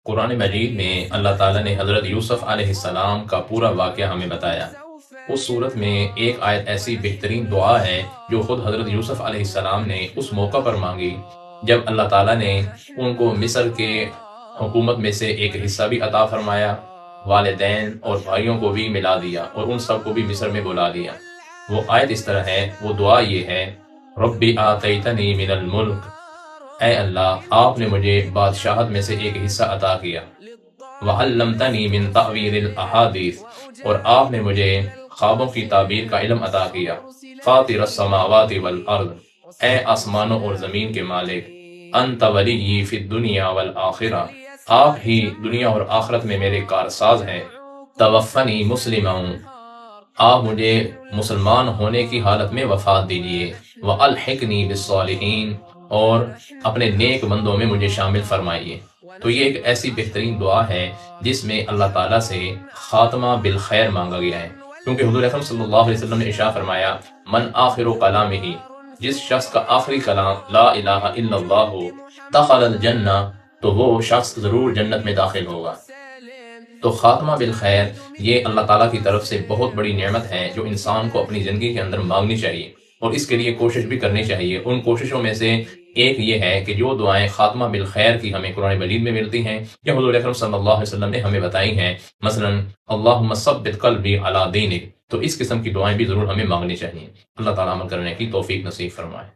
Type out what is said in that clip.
قرآن مجید میں اللہ تعالیٰ نے حضرت یوسف علیہ السلام کا پورا واقعہ ہمیں بتایا۔ اس صورت میں ایک آیت ایسی بہترین دعا ہے جو خود حضرت یوسف علیہ السلام نے اس موقع پر مانگی جب اللہ تعالیٰ نے ان کو مصر کے حکومت میں سے ایک حصہ بھی عطا فرمایا، والدین اور بھائیوں کو بھی ملا دیا اور ان سب کو بھی مصر میں بلا لیا۔ وہ آیت اس طرح ہے، وہ دعا یہ ہے، ربی آتیتنی من الملک، اے اللہ آپ نے مجھے بادشاہت میں سے ایک حصہ عطا کیا، وعلمتنی من تعویل الاحادیث، اور آپ نے مجھے خوابوں کی تعبیر کا علم عطا کیا، فاطر السماوات والارض، اے آسمانوں اور زمین کے مالک، انت ولی فی الدنیا والآخرہ، آپ ہی دنیا اور آخرت میں میرے کارساز ہیں، توفنی مسلما، آپ مجھے مسلمان ہونے کی حالت میں وفات دیجیے، وَأَلْحِقْنِي بِالصَّالِحِينَ، اور اپنے نیک بندوں میں مجھے شامل فرمائیے۔ تو یہ ایک ایسی بہترین دعا ہے جس میں اللہ تعالیٰ سے خاتمہ بالخیر مانگا گیا ہے، کیونکہ حضور اکرم صلی اللہ علیہ وسلم نے ارشاد فرمایا، من آخر کلامہ، جس شخص کا آخری کلام لا الہ الا اللہ ہو، دخل الجنہ، تو وہ شخص ضرور جنت میں داخل ہوگا۔ تو خاتمہ بالخیر یہ اللہ تعالیٰ کی طرف سے بہت بڑی نعمت ہے جو انسان کو اپنی زندگی کے اندر مانگنی چاہیے، اور اس کے لیے کوشش بھی کرنی چاہیے۔ ان کوششوں میں سے ایک یہ ہے کہ جو دعائیں خاتمہ بالخیر کی ہمیں قرآن مجید میں ملتی ہیں یا حضور اکرم صلی اللہ علیہ وسلم نے ہمیں بتائی ہیں، مثلا اللہم ثبت قلبی علی دینک، تو اس قسم کی دعائیں بھی ضرور ہمیں مانگنی چاہیے۔ اللہ تعالیٰ عمل کرنے کی توفیق نصیب فرمائے۔